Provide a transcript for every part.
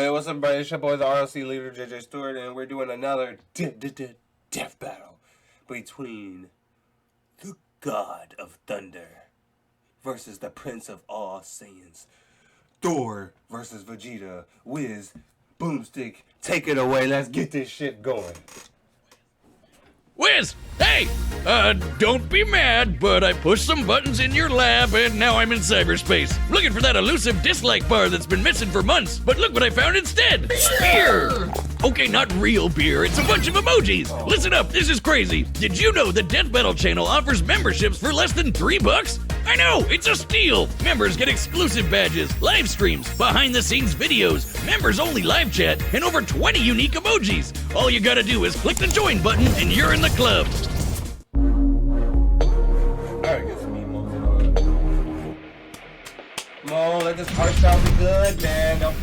Good, what's up, everybody? It's your boy, the RLC leader, JJ Stewart, and we're doing another death battle between the God of Thunder versus the Prince of all Saiyans. Thor versus Vegeta. Wiz, Boomstick, take it away. Let's get this shit going. Wiz, hey! Don't be mad, but I pushed some buttons in your lab and now I'm in cyberspace. Looking for that elusive dislike bar that's been missing for months, but look what I found instead! Beer! Okay, not real beer, it's a bunch of emojis! Listen up, this is crazy! Did you know the Death Battle channel offers memberships for less than $3? I know, it's a steal! Members get exclusive badges, live streams, behind-the-scenes videos, members-only live chat, and over 20 unique emojis! All you gotta do is click the join button and you're in the club! Alright, get some emos. Come on, let this art style be good, man.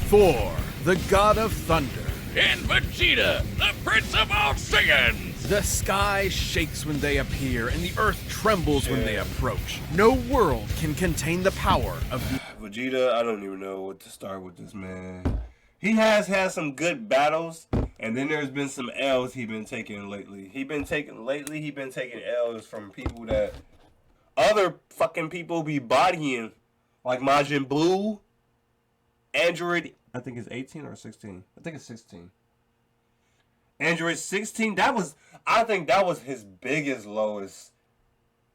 Thor, the God of Thunder. And Vegeta, the Prince of all Saiyans! The sky shakes when they appear, and the earth trembles when they approach. No world can contain the power of Vegeta, I don't even know what to start with this man. He has had some good battles, and then there's been some L's he's been taking lately. He's been taking L's from people that other fucking people be bodying, like Majin Buu, Android. I think it's 18 or 16. I think it's 16. Android 16. I think that was his biggest, lowest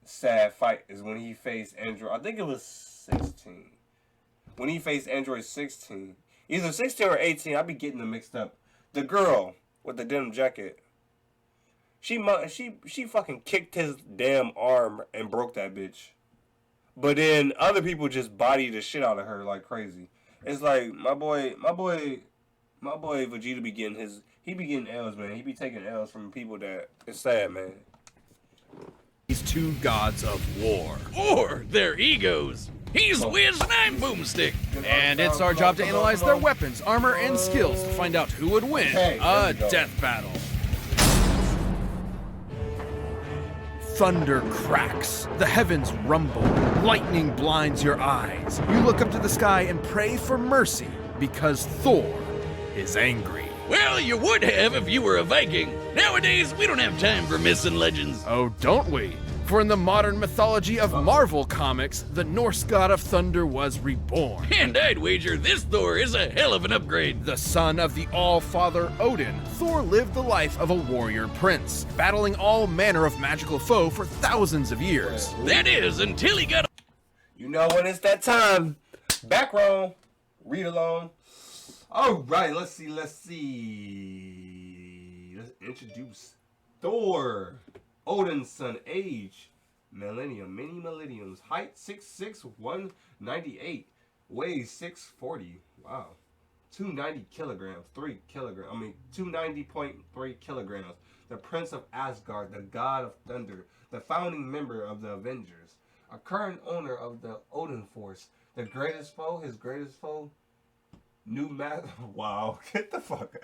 sad fight is when he faced Android. I think it was 16. When he faced Android 16. Either 16 or 18. I be getting them mixed up. The girl with the denim jacket. She fucking kicked his damn arm and broke that bitch. But then other people just bodied the shit out of her like crazy. It's like my boy Vegeta be getting L's, man. He be taking L's from people that it's sad, man. these two gods of war. Or their egos. He's Wiz and I'm Boomstick. And it's our job to analyze their weapons, armor, and skills to find out who would win a death battle. Thunder cracks, the heavens rumble, lightning blinds your eyes. You look up to the sky and pray for mercy because Thor is angry. Well, you would have if you were a Viking. Nowadays, we don't have time for myths and legends. Oh, don't we? For in the modern mythology of Marvel Comics, the Norse god of thunder was reborn. And I'd wager this Thor is a hell of an upgrade. The son of the All-Father Odin, Thor lived the life of a warrior prince, battling all manner of magical foe for thousands of years. That is, until he got... You know when it's that time. Back row. Read along. Alright, let's see. Let's introduce Thor. Odin's son, age, millennium, many millenniums, height 6'6", 198, weighs 640, wow, 290 kilograms, 290.3 kilograms, the Prince of Asgard, the God of Thunder, the founding member of the Avengers, a current owner of the Odin Force, the greatest foe, his greatest foe, new master, wow, get the fuck,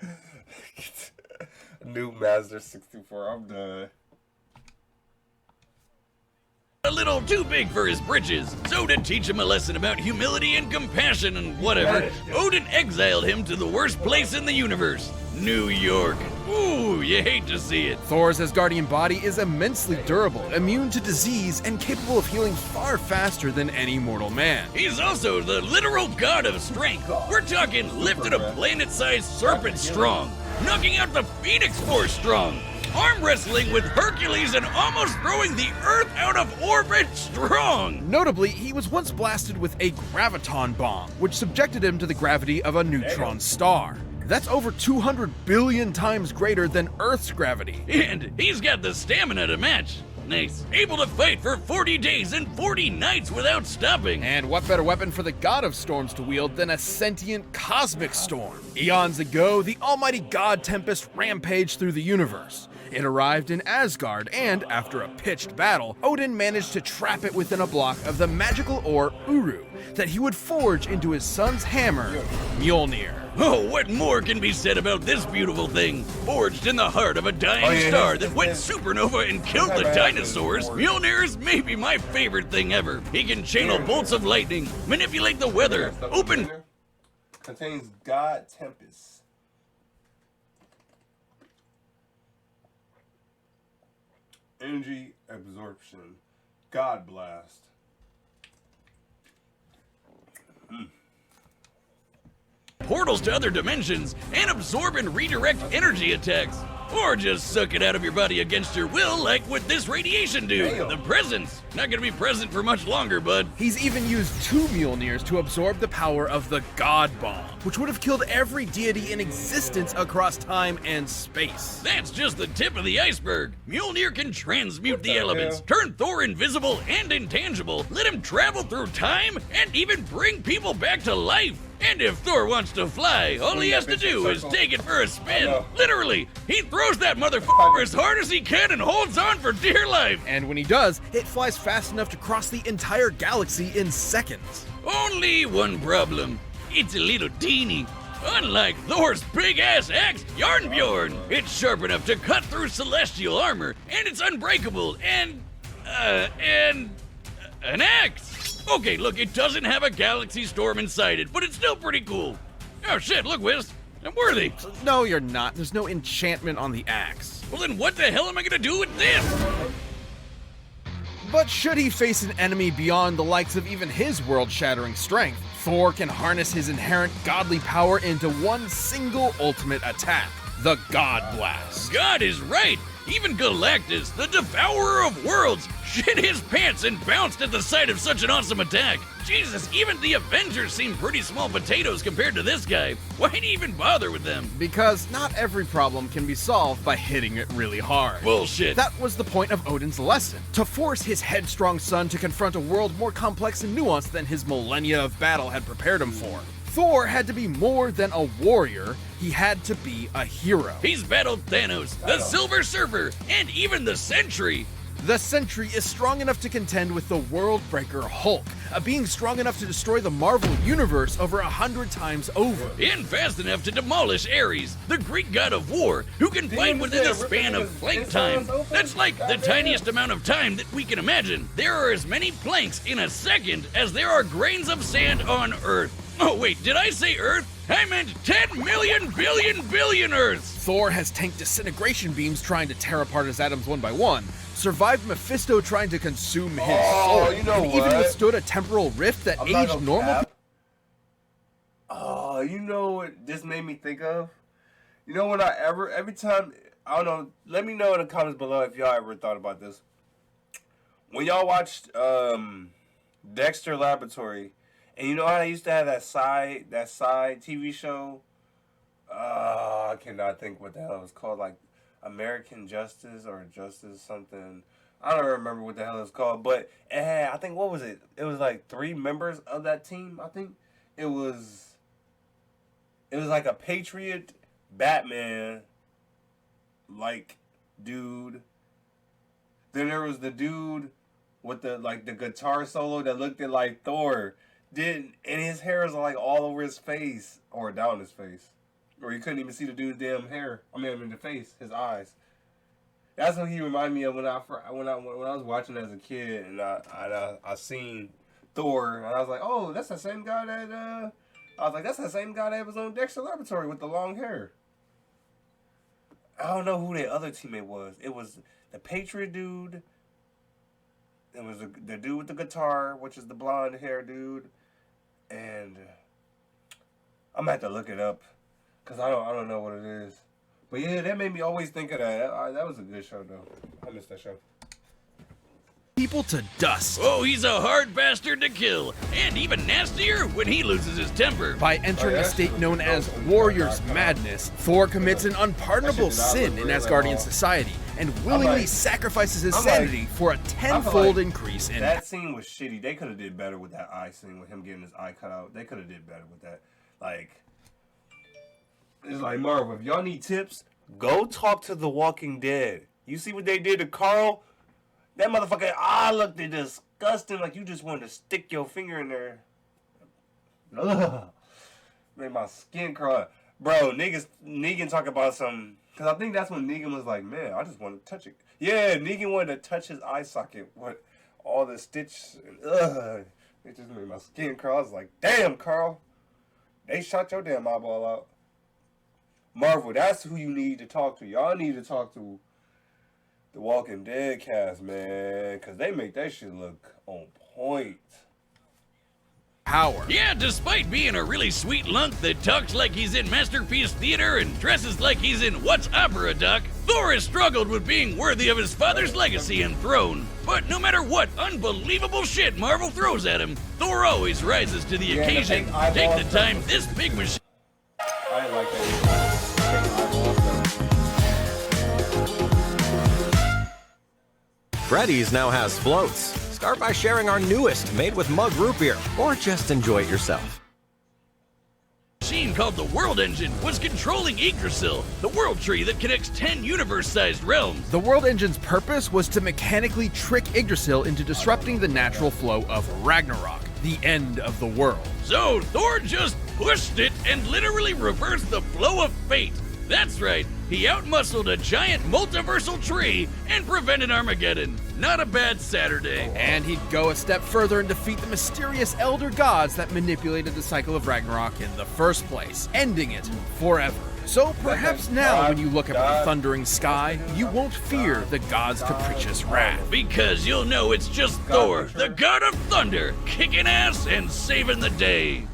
new master 64, I'm done. A little too big for his britches. So to teach him a lesson about humility and compassion and whatever, Odin exiled him to the worst place in the universe, New York. Ooh, you hate to see it. Thor's Asgardian body is immensely durable, immune to disease, and capable of healing far faster than any mortal man. He's also the literal god of strength. We're talking lifted a planet-sized serpent strong, knocking out the Phoenix Force strong, arm wrestling with Hercules and almost throwing the Earth out of orbit strong! Notably, he was once blasted with a graviton bomb, which subjected him to the gravity of a neutron star. That's over 200 billion times greater than Earth's gravity. And he's got the stamina to match. Nice. Able to fight for 40 days and 40 nights without stopping. And what better weapon for the god of storms to wield than a sentient cosmic storm? Eons ago, the almighty god Tempest rampaged through the universe. It arrived in Asgard, and after a pitched battle, Odin managed to trap it within a block of the magical ore Uru that he would forge into his son's hammer, Mjolnir. Oh, what more can be said about this beautiful thing? Forged in the heart of a dying star that went supernova and killed the dinosaurs, Mjolnir is maybe my favorite thing ever. He can channel bolts of lightning, manipulate the weather, open... Contains 𝙁𝙤𝙬𝙧. Energy absorption. God blast. Portals to other dimensions, and absorb and redirect energy attacks. Or just suck it out of your body against your will, like with this radiation dude. Damn. The presence. Not gonna be present for much longer, bud. He's even used 2 Mjolnirs to absorb the power of the God Bomb, which would have killed every deity in existence across time and space. That's just the tip of the iceberg. Mjolnir can transmute the the elements, hell? turn Thor invisible and intangible, let him travel through time, and even bring people back to life. And if Thor wants to fly, all he has to do is take it for a spin. Literally, he throws that motherfucker as hard as he can and holds on for dear life. And when he does, it flies fast enough to cross the entire galaxy in seconds. Only one problem. It's a little teeny. Unlike Thor's big-ass axe, 𝘽𝙪𝙩𝙩𝙪, it's sharp enough to cut through celestial armor, and it's unbreakable, and an axe. Okay, look, it doesn't have a galaxy storm inside it, but it's still pretty cool. Oh shit, look, Wiz, I'm worthy. No, you're not. There's no enchantment on the axe. Well then what the hell am I gonna do with this? But should he face an enemy beyond the likes of even his world-shattering strength, Thor can harness his inherent godly power into one single ultimate attack, the God Blast. God is right. Even Galactus, the devourer of worlds, shit his pants and bounced at the sight of such an awesome attack. Jesus, even the Avengers seem pretty small potatoes compared to this guy. Why'd he even bother with them? Because not every problem can be solved by hitting it really hard. Bullshit. That was the point of Odin's lesson, to force his headstrong son to confront a world more complex and nuanced than his millennia of battle had prepared him for. Thor had to be more than a warrior, he had to be a hero. He's battled Thanos, the Silver Surfer, and even the Sentry. The Sentry is strong enough to contend with the World Breaker Hulk, a being strong enough to destroy the Marvel Universe over 100 times over. And fast enough to demolish Ares, the Greek god of war, who can fight within the span of plank time. That's like the tiniest amount of time that we can imagine. There are as many planks in a second as there are grains of sand on Earth. Oh wait, did I say Earth? I meant 10 million billion Earths! Thor has tanked disintegration beams trying to tear apart his atoms one by one, survived Mephisto trying to consume his soul, you know and even what? withstood a temporal rift that I'm not aged gonna normal cap. Oh, you know what this made me think of? You know when every time, I don't know, let me know in the comments below if y'all ever thought about this. When y'all watched Dexter Laboratory, and you know how they used to have that side TV show? I cannot think what the hell it was called, like American Justice or Justice something. I don't remember what the hell it's called, but it had, I think, what was it? It was like 3 members of that team, I think. It was like a Patriot, Batman, like, dude. Then there was the dude with the guitar solo that looked at like Thor. And his hair is like all over his face, or down his face, or you couldn't even see the dude's damn hair. I mean, the face, his eyes. That's what he reminded me of when I was watching as a kid, and I seen Thor, and I was like, oh, that's the same guy that that's the same guy that was on Dexter Laboratory with the long hair. I don't know who the other teammate was. It was the Patriot dude. It was the dude with the guitar, which is the blonde hair dude. And I'm gonna have to look it up, cause I don't know what it is. But yeah, that made me always think of that. That was a good show though. I missed that show. people to dust. Oh, he's a hard bastard to kill, and even nastier when he loses his temper. By entering a state known as Warrior's Madness, Thor commits an unpardonable sin in Asgardian society and willingly sacrifices his sanity for a tenfold increase in... That scene was shitty. They could have did better with that eye scene, with him getting his eye cut out. They could have did better with that. Like, it's like, Marvel, if y'all need tips, go talk to The Walking Dead. You see what they did to Carl? That motherfucker eye looked disgusting, like you just wanted to stick your finger in there. Ugh. Made my skin crawl. Bro, Negan talk about some... Because I think that's when Negan was like, man, I just want to touch it. Yeah, Negan wanted to touch his eye socket with all the stitch. Ugh. It just made my skin crawl. I was like, damn, Carl. They shot your damn eyeball out. Marvel, that's who you need to talk to. Y'all need to talk to the Walking Dead cast, man. Because they make that shit look on point. Power. Yeah, despite being a really sweet lunk that talks like he's in Masterpiece Theater and dresses like he's in What's Opera, Doc, Thor has struggled with being worthy of his father's legacy and throne. But no matter what unbelievable shit Marvel throws at him, Thor always rises to the occasion. Take the time this big machine... I didn't like that. Freddy's now has floats. Start by sharing our newest, made with mug root beer, or just enjoy it yourself. Machine called the World Engine was controlling Yggdrasil, the world tree that connects 10 universe-sized realms. The World Engine's purpose was to mechanically trick Yggdrasil into disrupting the natural flow of Ragnarok, the end of the world. So Thor just pushed it and literally reversed the flow of fate. That's right, he outmuscled a giant multiversal tree and prevented Armageddon. Not a bad Saturday. And he'd go a step further and defeat the mysterious elder gods that manipulated the cycle of Ragnarok in the first place, ending it forever. So perhaps now when you look up at the thundering sky, you won't fear the god's capricious wrath. Because you'll know it's just Thor, the god of thunder, kicking ass and saving the day.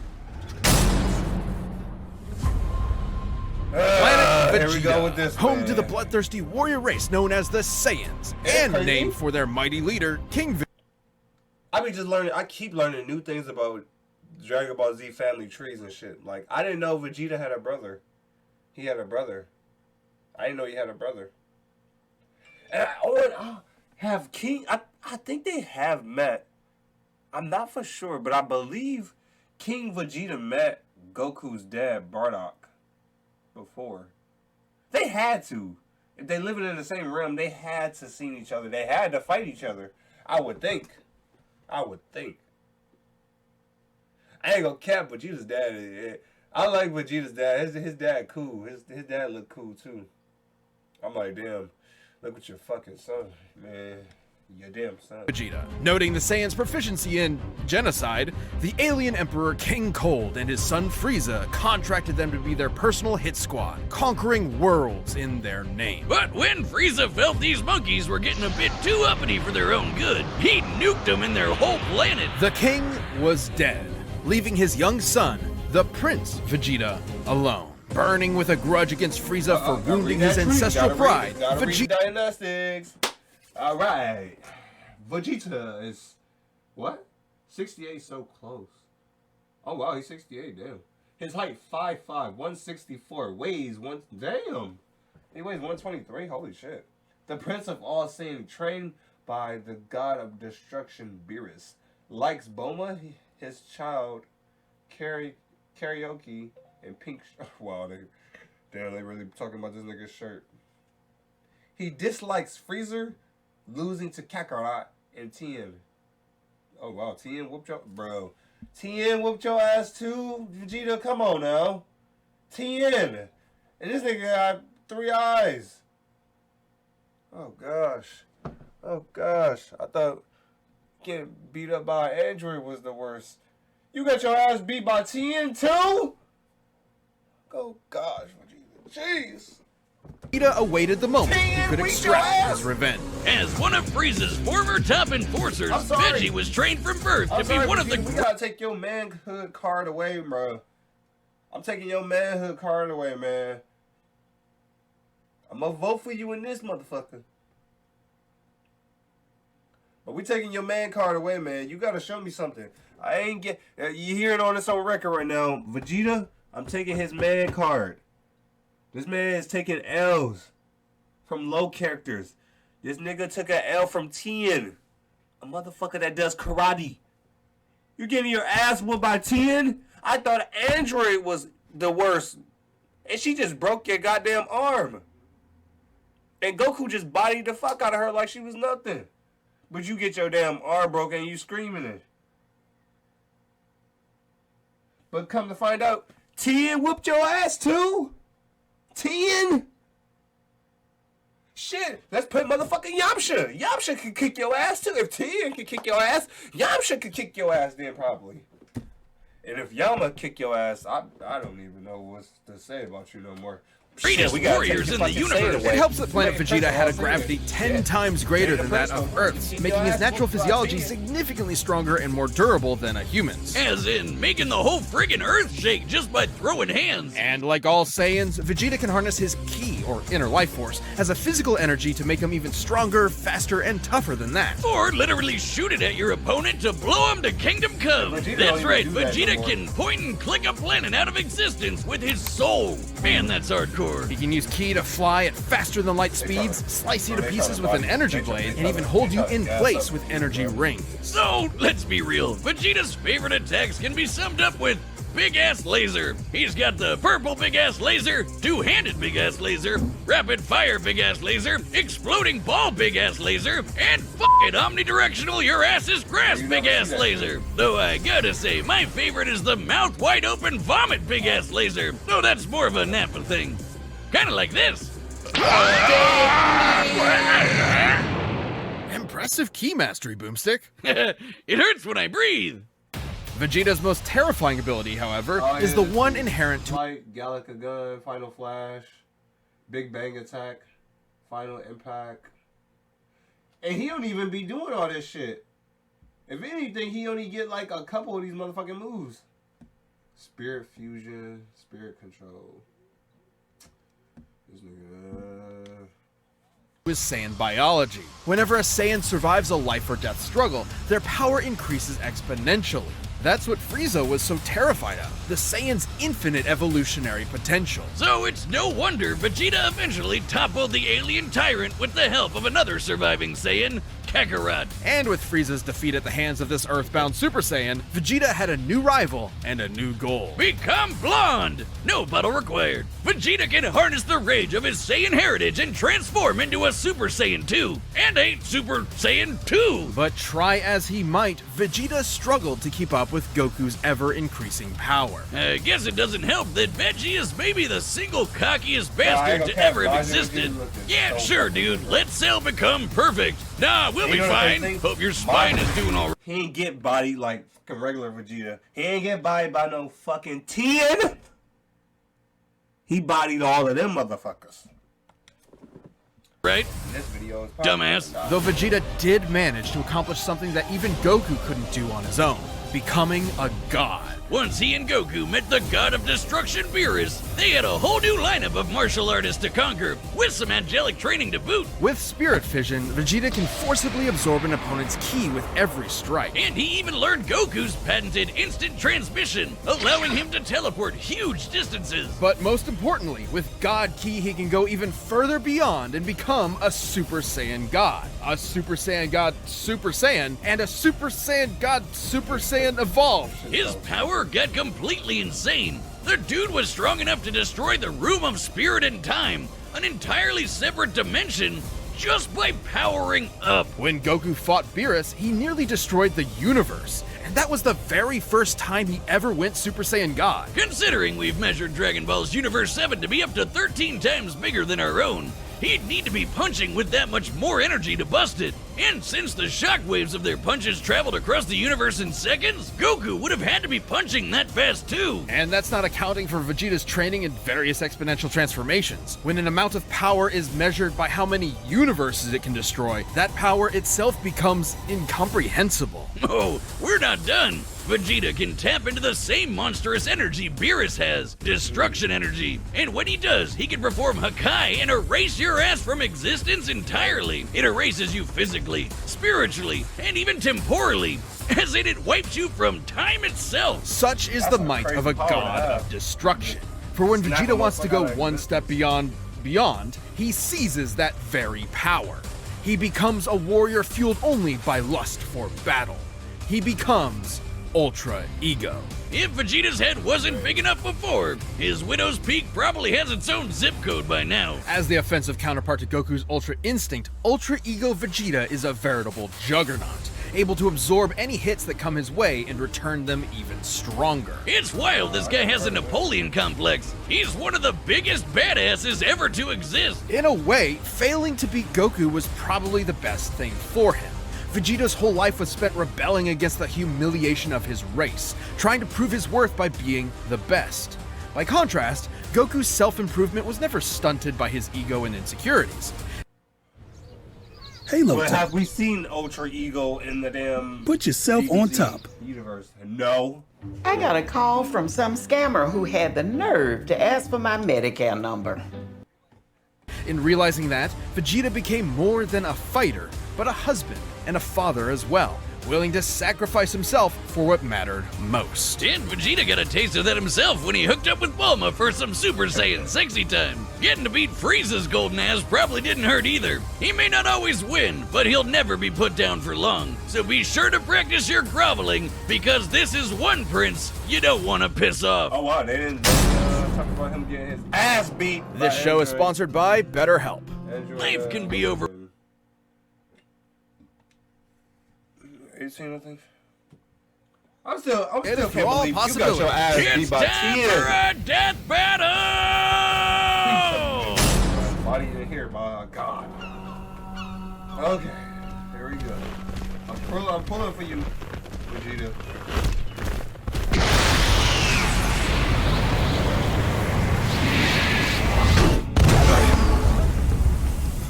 Planet Here we go with this, home man. to the bloodthirsty warrior race known as the Saiyans, and crazy. named for their mighty leader, King Vegeta. I keep learning new things about Dragon Ball Z family trees and shit. Like, I didn't know Vegeta had a brother. He had a brother. I didn't know he had a brother. And I have King... I think they have met. I'm not for sure, but I believe King Vegeta met Goku's dad, Bardock, before. They had to. If they living in the same realm, they had to see each other. They had to fight each other. I would think. I ain't gonna cap Vegeta's dad. I like Vegeta's dad. His dad cool. His dad look cool too. I'm like, damn, look at your fucking son, man. Your damn son. Vegeta. Noting the Saiyans' proficiency in genocide, the alien emperor King Cold and his son Frieza contracted them to be their personal hit squad, conquering worlds in their name. But when Frieza felt these monkeys were getting a bit too uppity for their own good, he nuked them in their whole planet. The king was dead, leaving his young son, the Prince Vegeta, alone. Burning with a grudge against Frieza for wounding his ancestral pride, Vegeta... Dynastics. All right. Vegeta is... What? 68, so close. Oh, wow, he's 68, damn. His height, 5'5", 164, weighs one... Damn. He weighs 123, holy shit. The Prince of All Saiyan, trained by the god of destruction, Beerus. Likes Bulma, his child, Karaoke, and Pink... Wow, they really talking about this nigga's shirt. He dislikes Freezer, losing to Kakarot and Tien. Oh, wow. Tien whooped your... Bro. Tien whooped your ass too? Vegeta, come on now. Tien. And this nigga got 3 eyes. Oh, gosh. Oh, gosh. I thought getting beat up by an android was the worst. You got your ass beat by Tien too? Oh, gosh. Vegeta. Jeez. Vegeta awaited the moment he could extract his revenge. As one of Frieza's former top enforcers, Veggie was trained from birth to be one of the... We gotta take your manhood card away, bro. I'm taking your manhood card away, man. I'm gonna vote for you in this motherfucker. But we taking your man card away, man. You gotta show me something. I ain't get... You hear it on this on record right now. Vegeta, I'm taking his man card. This man is taking L's from low characters. This nigga took an L from Tien, a motherfucker that does karate. You're getting your ass whooped by Tien? I thought Android was the worst. And she just broke your goddamn arm. And Goku just bodied the fuck out of her like she was nothing. But you get your damn arm broken and you screaming it. But come to find out, Tien whooped your ass too? Tien? Shit, let's put motherfucking Yamcha. Yamcha can kick your ass too. If Tien can kick your ass, Yamcha can kick your ass then probably. And if Yama kick your ass, I don't even know what to say about you no more. Greatest warriors in the universe. It helps that planet Vegeta had a gravity 10 times greater than that of Earth's, making his natural physiology significantly stronger and more durable than a human's. As in, making the whole friggin' Earth shake just by throwing hands. And like all Saiyans, Vegeta can harness his ki, or inner life force, as a physical energy to make him even stronger, faster, and tougher than that. Or literally shoot it at your opponent to blow him to Kingdom Come. That's right, Vegeta can point and click a planet out of existence with his soul. Man, that's hardcore. He can use ki to fly at faster than light speeds, slice you to pieces with an energy blade, and even hold you in place with energy rings. So, let's be real. Vegeta's favorite attacks can be summed up with Big Ass Laser. He's got the purple Big Ass Laser, two-handed Big Ass Laser, rapid fire Big Ass Laser, exploding ball Big Ass Laser, and fucking omnidirectional your ass's grass Big Ass Laser. Though I gotta say, my favorite is the mouth wide open vomit Big Ass Laser. Though that's more of a Nappa thing. Kinda like this. Impressive ki mastery, Boomstick. It hurts when I breathe. Vegeta's most terrifying ability, however, is the one inherent to Light, Galactica Gun, Final Flash, Big Bang Attack, Final Impact. And he don't even be doing all this shit. If anything, he only get like a couple of these motherfucking moves. Spirit Fusion, Spirit Control. This nigga. is Saiyan biology. Whenever a Saiyan survives a life or death struggle, their power increases exponentially. That's what Frieza was so terrified of, the Saiyan's infinite evolutionary potential. So it's no wonder Vegeta eventually toppled the alien tyrant with the help of another surviving Saiyan, Kakarot. And with Frieza's defeat at the hands of this Earthbound Super Saiyan, Vegeta had a new rival and a new goal. Become blonde! No battle required. Vegeta can harness the rage of his Saiyan heritage and transform into a Super Saiyan 2, and a Super Saiyan 2! But try as he might, Vegeta struggled to keep up with Goku's ever-increasing power. I guess it doesn't help that Veggie is maybe the single cockiest bastard to ever have existed. Yeah, sure, dude. Let Cell become perfect. Nah, we'll be fine. Hope your spine is doing all right. He ain't get bodied like fucking regular Vegeta. He ain't get bodied by no fucking 10. He bodied all of them motherfuckers. Right? This video is Dumbass. Though Vegeta did manage to accomplish something that even Goku couldn't do on his own, becoming a god. Once he and Goku met the god of destruction, Beerus, they had a whole new lineup of martial artists to conquer, with some angelic training to boot. With Spirit Fission, Vegeta can forcibly absorb an opponent's ki with every strike. And he even learned Goku's patented instant transmission, allowing him to teleport huge distances. But most importantly, with God Ki, he can go even further beyond and become a Super Saiyan God. A Super Saiyan God Super Saiyan, and a Super Saiyan God Super Saiyan evolved. His power got completely insane. The dude was strong enough to destroy the Room of Spirit and Time, an entirely separate dimension, just by powering up. When Goku fought Beerus, he nearly destroyed the universe. And that was the very first time he ever went Super Saiyan God. Considering we've measured Dragon Ball's Universe 7 to be up to 13 times bigger than our own, he'd need to be punching with that much more energy to bust it. And since the shockwaves of their punches traveled across the universe in seconds, Goku would have had to be punching that fast too. And that's not accounting for Vegeta's training in various exponential transformations. When an amount of power is measured by how many universes it can destroy, that power itself becomes incomprehensible. Oh, we're not done. Vegeta can tap into the same monstrous energy Beerus has, destruction energy. And when he does, he can perform Hakai and erase your ass from existence entirely. It erases you physically, spiritually, and even temporally, as in it wipes you from time itself. Such is the might of a god of destruction. For when Vegeta wants to go one step beyond, he seizes that very power. He becomes a warrior fueled only by lust for battle. He becomes Ultra Ego. If Vegeta's head wasn't big enough before, his Widow's Peak probably has its own zip code by now. As the offensive counterpart to Goku's Ultra Instinct, Ultra Ego Vegeta is a veritable juggernaut, able to absorb any hits that come his way and return them even stronger. It's wild this guy has a Napoleon complex. He's one of the biggest badasses ever to exist. In a way, failing to beat Goku was probably the best thing for him. Vegeta's whole life was spent rebelling against the humiliation of his race, trying to prove his worth by being the best. By contrast, Goku's self-improvement was never stunted by his ego and insecurities. Halo But top. have we seen Ultra Ego in the damn Put yourself on DBZ top. universe? No. I got a call from some scammer who had the nerve to ask for my Medicare number. In realizing that, Vegeta became more than a fighter, but a husband and a father as well, willing to sacrifice himself for what mattered most. And Vegeta got a taste of that himself when he hooked up with Bulma for some Super Saiyan sexy time. Getting to beat Frieza's golden ass probably didn't hurt either. He may not always win, but he'll never be put down for long. So be sure to practice your groveling, because this is one prince you don't want to piss off. Oh wow, they didn't talk about him getting his ass beat. This show is sponsored by BetterHelp. Life can be over. 18, I think. I'm still It can't is for all believe you got possibility. your ass beat It's by time 10. for a death battle! Body in here, my God. Okay, here we go. I'm pulling for you, Vegeta.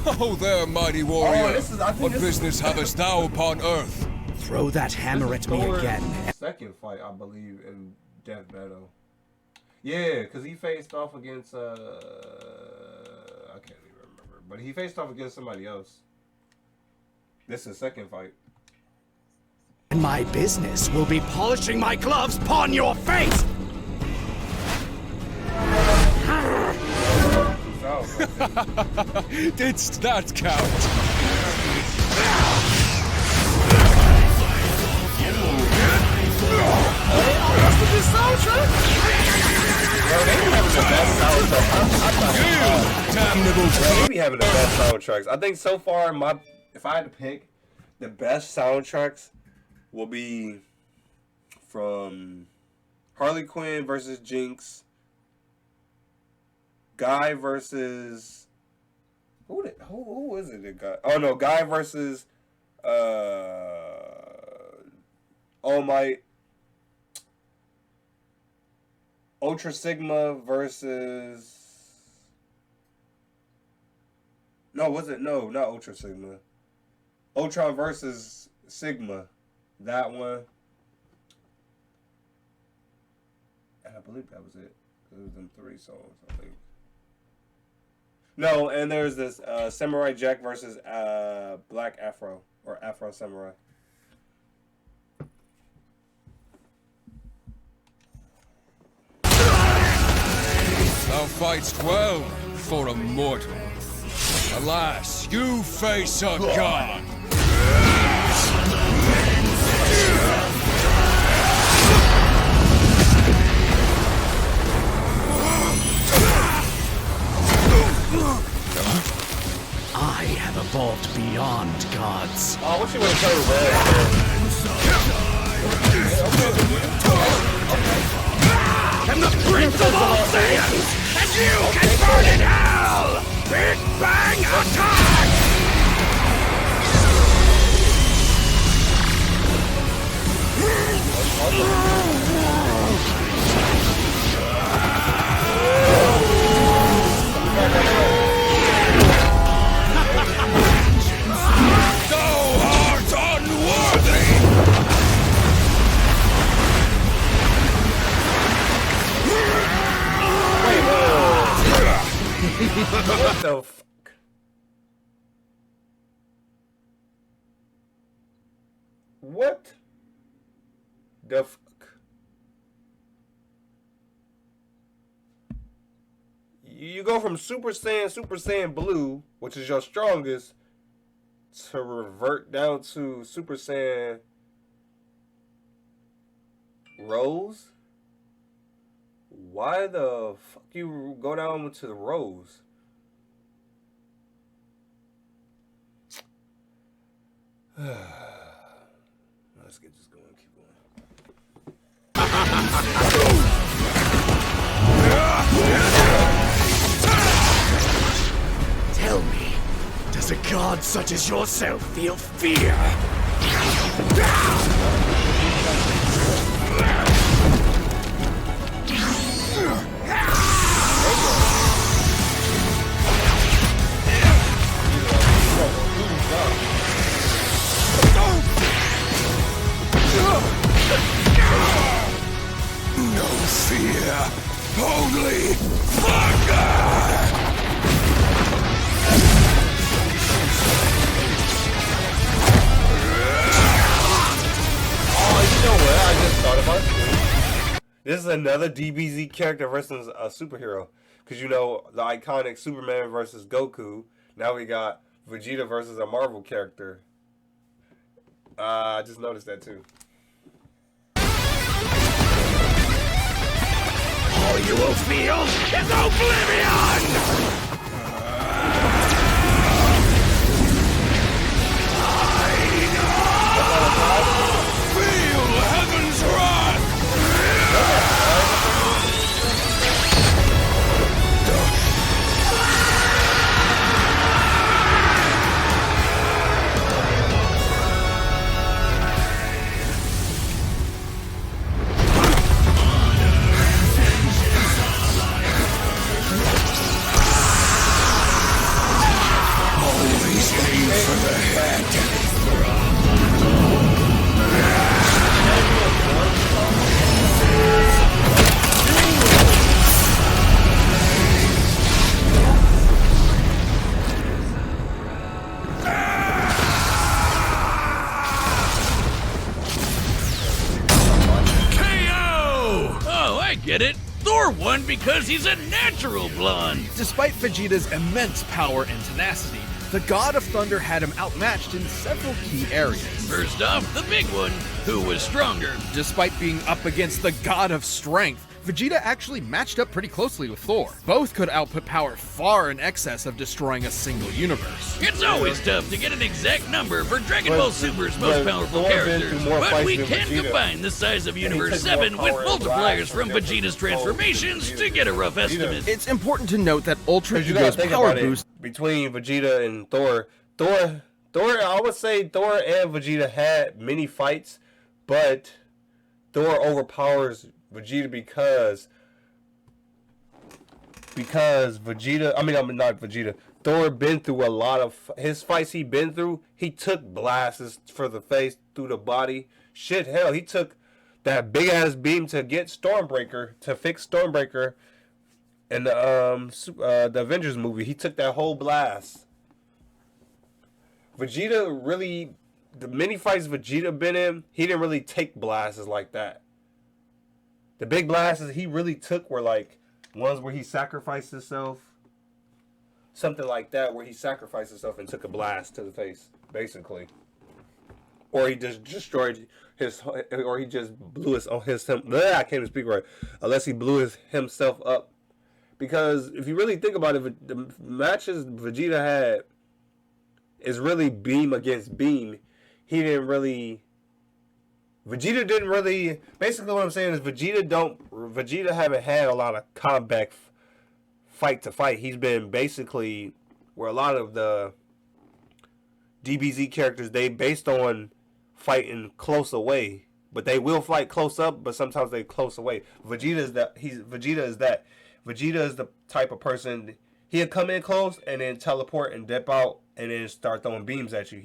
Oh there, mighty warrior. Oh, this is- I think what this- business havest thou upon earth? Throw that hammer at me Thor's again. second fight, I believe, in Death Battle. Yeah, because he faced off against, I can't even remember. But he faced off against somebody else. This is his second fight. And my business will be polishing my gloves upon your face. Didst that count? They be having the best soundtracks. I think so far, if I had to pick, the best soundtracks will be from Harley Quinn versus Jinx, Guy versus who is it? That guy? Oh no, Guy versus All Might. Ultra Sigma versus. No, was it? No, not Ultra Sigma. Ultron versus Sigma. That one. And I believe that was it. It was them 3 songs, I think. No, and there's this Samurai Jack versus Black Afro. Or Afro Samurai. Thou fightst well for a mortal. Alas, you face a god. I have evolved beyond gods. Oh, what you want to tell I'm the prince of all Saiyans, and you can burn in hell! Big Bang Attack! Thou art unworthy! What the fuck? What the fuck? You go from Super Saiyan Blue, which is your strongest, to revert down to Super Saiyan Rose? Why the fuck you go down to the Rose? Let's get this going. Keep going. Tell me, does a god such as yourself feel fear? No fear, only thunder! Oh, you know what? I just thought about it. This is another DBZ character versus a superhero. Because you know, the iconic Superman versus Goku. Now we got Vegeta versus a Marvel character. I just noticed that too. All you will feel is oblivion! Feel heaven's wrath! Always aim for the head. KO! Oh, I get it. Thor won because he's a natural blonde. Despite Vegeta's immense power and tenacity, the God of Thunder had him outmatched in several key areas. First off, the big one, who was stronger. Despite being up against the God of Strength, Vegeta actually matched up pretty closely with Thor. Both could output power far in excess of destroying a single universe. It's always tough to get an exact number for Dragon Ball Super's most but powerful Thor been characters, through more but fights we than can Vegeta. combine the size of he Universe took more 7 with power and multipliers rise from for Vegeta's Vegeta. transformations to get a rough estimate. It's important to note that Ultra Because you gotta Ego's think power about boost it. Between Vegeta and Thor, I would say Thor and Vegeta had many fights, but Thor overpowers Vegeta because Vegeta, not Vegeta, Thor been through a lot of his fights he been through. He took blasts for the face, through the body. Shit, hell, he took that big ass beam to get Stormbreaker, to fix Stormbreaker in the Avengers movie. He took that whole blast. Vegeta really, the many fights Vegeta been in, he didn't really take blasts like that. The big blasts he really took were like ones where he sacrificed himself. Something like that, where he sacrificed himself and took a blast to the face, basically. Or he just destroyed his, or he just blew his, I can't even speak right. Unless he blew himself up. Because if you really think about it, the matches Vegeta had is really beam against beam. Vegeta didn't really. Basically, what I'm saying is Vegeta haven't had a lot of combat fight to fight. He's been basically where a lot of the DBZ characters, they based on fighting close away, but they will fight close up. But sometimes they close away. Vegeta is that. Vegeta is the type of person. He'll come in close and then teleport and dip out and then start throwing beams at you.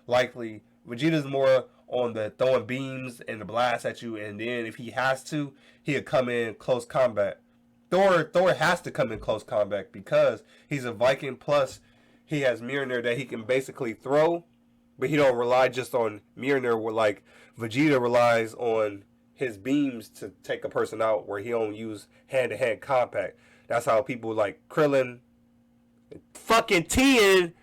Vegeta's more on the throwing beams and the blast at you, and then if he has to, he'll come in close combat. Thor has to come in close combat because he's a Viking, plus he has Mjolnir that he can basically throw, but he don't rely just on Mjolnir where like Vegeta relies on his beams to take a person out, where he don't use hand-to-hand combat. That's how people like Krillin, fucking Tien,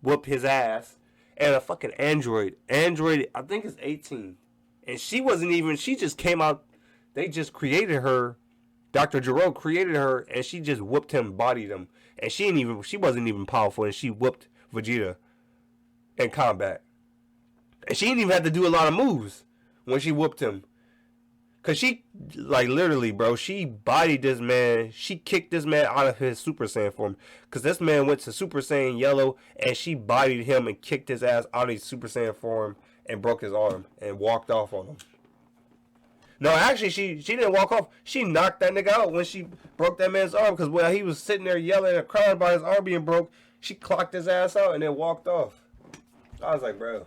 whoop his ass. And a fucking android, I think it's 18. And she just came out, they just created her, Dr. Gero created her, and she just whooped him, bodied him. And she wasn't even powerful, and she whooped Vegeta in combat. And she didn't even have to do a lot of moves when she whooped him. Because she, like, literally, bro, she bodied this man. She kicked this man out of his Super Saiyan form. Because this man went to Super Saiyan Yellow, and she bodied him and kicked his ass out of his Super Saiyan form. and broke his arm and walked off on him. No, actually, she didn't walk off. She knocked that nigga out when she broke that man's arm. Because while he was sitting there yelling and crying about his arm being broke, she clocked his ass out and then walked off. I was like, bro.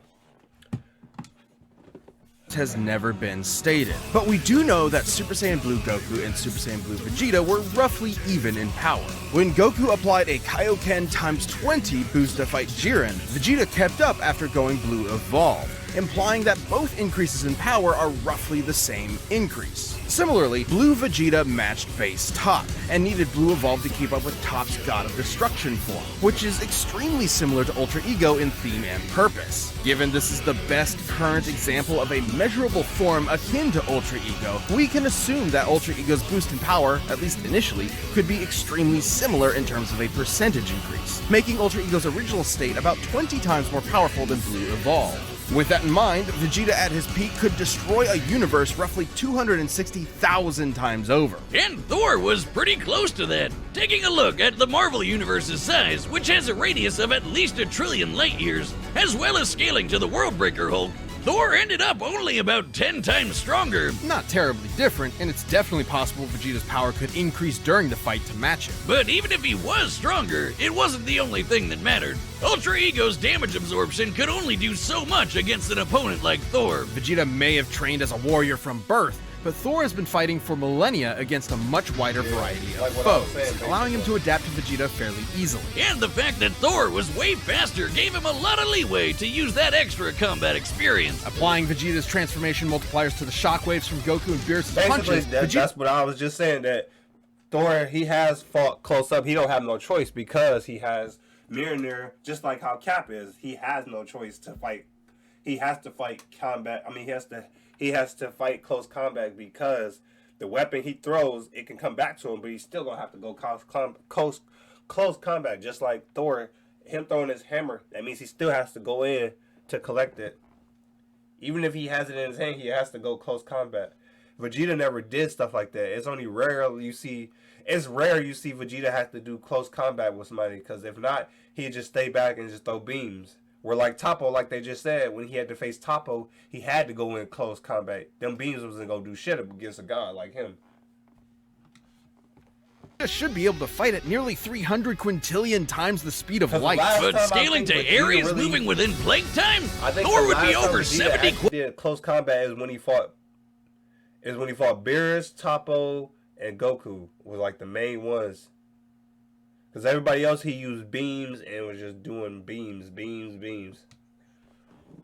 Has never been stated. But we do know that Super Saiyan Blue Goku and Super Saiyan Blue Vegeta were roughly even in power. When Goku applied a Kaioken times 20 boost to fight Jiren, Vegeta kept up after going Blue Evolved, implying that both increases in power are roughly the same increase. Similarly, Blue Vegeta matched base Top, and needed Blue Evolve to keep up with Top's God of Destruction form, which is extremely similar to Ultra Ego in theme and purpose. Given this is the best current example of a measurable form akin to Ultra Ego, we can assume that Ultra Ego's boost in power, at least initially, could be extremely similar in terms of a percentage increase, making Ultra Ego's original state about 20 times more powerful than Blue Evolve. With that in mind, Vegeta at his peak could destroy a universe roughly 260,000 times over. And Thor was pretty close to that. Taking a look at the Marvel Universe's size, which has a radius of at least 1 trillion light years, as well as scaling to the Worldbreaker Hulk, Thor ended up only about 10 times stronger. Not terribly different, and it's definitely possible Vegeta's power could increase during the fight to match it. But even if he was stronger, it wasn't the only thing that mattered. Ultra Ego's damage absorption could only do so much against an opponent like Thor. Vegeta may have trained as a warrior from birth, but Thor has been fighting for millennia against a much wider variety of foes, allowing him to adapt to Vegeta fairly easily. And the fact that Thor was way faster gave him a lot of leeway to use that extra combat experience. Applying Vegeta's transformation multipliers to the shockwaves from Goku and Beerus' punches, that's what I was just saying, that Thor, he has fought close up. He don't have no choice because he has Mjolnir, just like how Cap is. He has no choice to fight. He has to fight combat. I mean, he has to fight close combat because the weapon he throws, it can come back to him, but he's still gonna have to go close combat. Just like Thor, him throwing his hammer, that means he still has to go in to collect it. Even if he has it in his hand, he has to go close combat. Vegeta never did stuff like that. It's only rare you see. It's rare you see Vegeta have to do close combat with somebody, because if not, he'd just stay back and just throw beams. Where like Toppo, like they just said, when he had to face Toppo, he had to go in close combat. Them beams wasn't gonna do shit against a god like him. Vegeta should be able to fight at nearly 300 quintillion times the speed of light. But scaling to areas moving within Plague Time, Thor would be over 70. Did close combat is when he fought. Beerus, Toppo, and Goku was like the main ones. Because everybody else, he used beams and was just doing beams.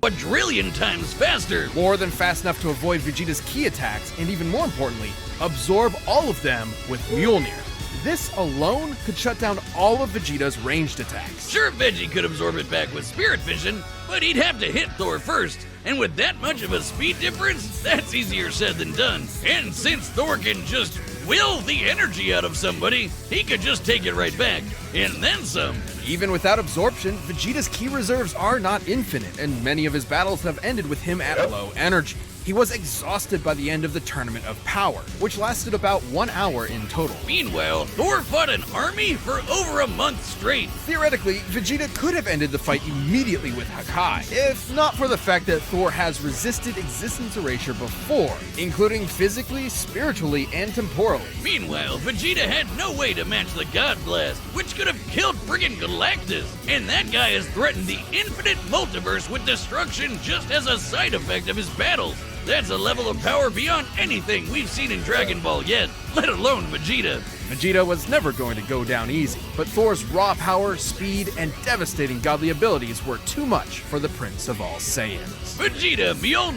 Quadrillion times faster. More than fast enough to avoid Vegeta's key attacks, and even more importantly, absorb all of them with Mjolnir. This alone could shut down all of Vegeta's ranged attacks. Sure, Veggie could absorb it back with Spirit Vision, but he'd have to hit Thor first. And with that much of a speed difference, that's easier said than done. And since Thor can just will the energy out of somebody, he could just take it right back, and then some. Even without absorption, Vegeta's ki reserves are not infinite, and many of his battles have ended with him at low energy. He was exhausted by the end of the Tournament of Power, which lasted about 1 hour in total. Meanwhile, Thor fought an army for over a month straight. Theoretically, Vegeta could have ended the fight immediately with Hakai, if not for the fact that Thor has resisted existence erasure before, including physically, spiritually, and temporally. Meanwhile, Vegeta had no way to match the God Blast, which could have killed friggin' Galactus. And that guy has threatened the infinite multiverse with destruction just as a side effect of his battles. That's a level of power beyond anything we've seen in Dragon Ball yet, let alone Vegeta. Vegeta was never going to go down easy, but Thor's raw power, speed, and devastating godly abilities were too much for the Prince of all Saiyans. Vegeta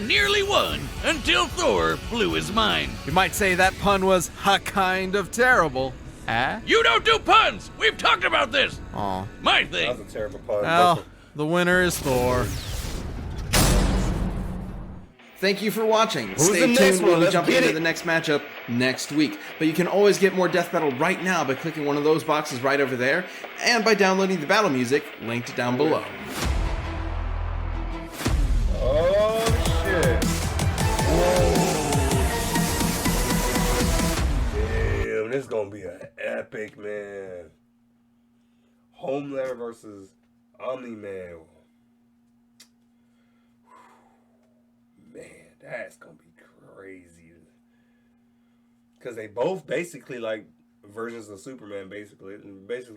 nearly won until Thor blew his mind. You might say that pun was kind of terrible. You don't do puns! We've talked about this! Aw. My thing. That was a terrible pun. Well, the winner is Thor. Thank you for watching. Stay tuned, we'll be jumping into the next matchup next week. But you can always get more Death Battle right now by clicking one of those boxes right over there, and by downloading the battle music linked down below. Oh shit. Damn, this is gonna be an epic, man. Homelander versus Omni-Man. That's gonna be crazy. Cause they both basically like versions of Superman. Basically,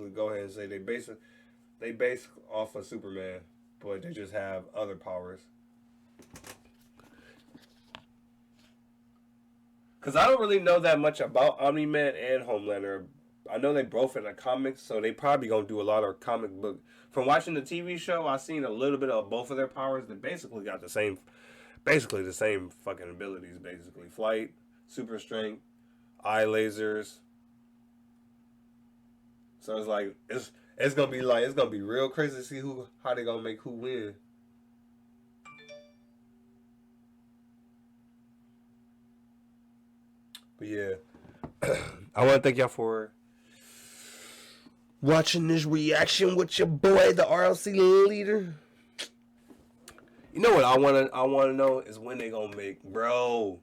go ahead and say they base off of Superman, but they just have other powers. Cause I don't really know that much about Omni-Man and Homelander. I know they both in the comics, so they probably gonna do a lot of comic book. From watching the TV show, I've seen a little bit of both of their powers. They basically got the same fucking abilities. Basically, flight, super strength, eye lasers. So it's like it's gonna be real crazy to see how they gonna make who win. But yeah, I want to thank y'all for watching this reaction with your boy, the RLC leader. You know what I wanna know is when they gonna make, bro.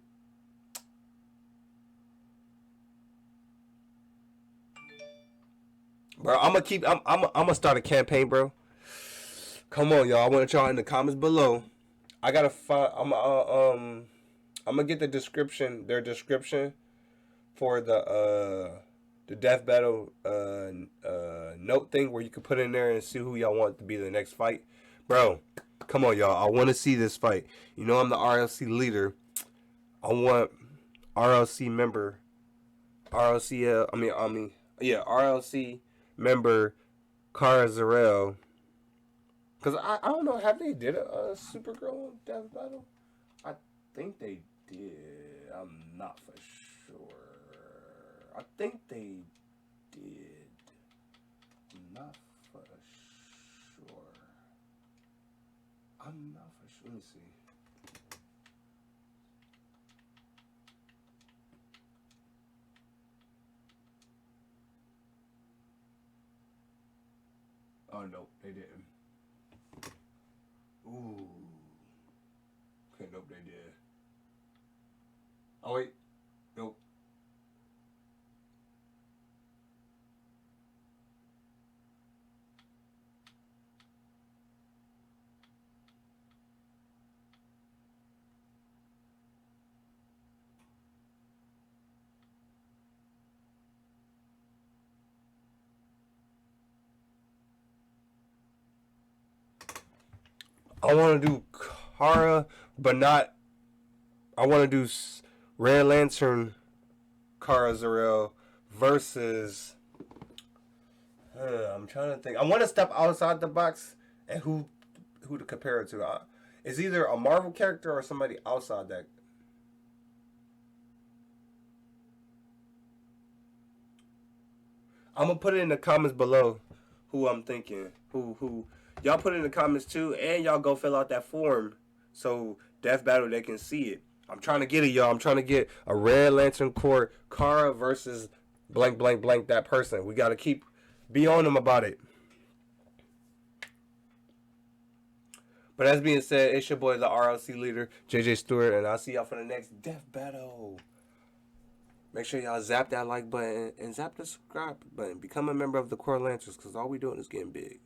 Bro, I'm gonna start a campaign, bro. Come on, y'all. I want y'all in the comments below. I gotta find. I'm gonna get their description for the death battle note thing where you can put in there and see who y'all want to be the next fight, bro. Come on, y'all. I want to see this fight. You know I'm the RLC leader. I want RLC member, RLC member 𝙍𝙤𝙬𝙚. Cause I don't know, have they did a Supergirl death battle? I think they did. I'm not for sure. I think they did. I'm not for sure. I'm not for sure. Let me see. Oh no, they didn't. Ooh. Okay, nope, they did. Oh wait, nope. I want to do Kara, but not. I want to do Red Lantern 𝙍𝙬𝙬𝙚 versus. I'm trying to think. I want to step outside the box and who to compare it to. It's either a Marvel character or somebody outside that. I'm gonna put it in the comments below who I'm thinking. Who y'all put it in the comments too, and y'all go fill out that form so Death Battle they can see it. I'm trying to get it, y'all. I'm trying to get a Red Lantern Corps Kara versus blank blank blank that person. We gotta be on them about it. But as being said, it's your boy, the RLC leader, JJ Stewart, and I'll see y'all for the next Death Battle. Make sure y'all zap that like button and zap the subscribe button. Become a member of the Core Lancers, because all we doing is getting big.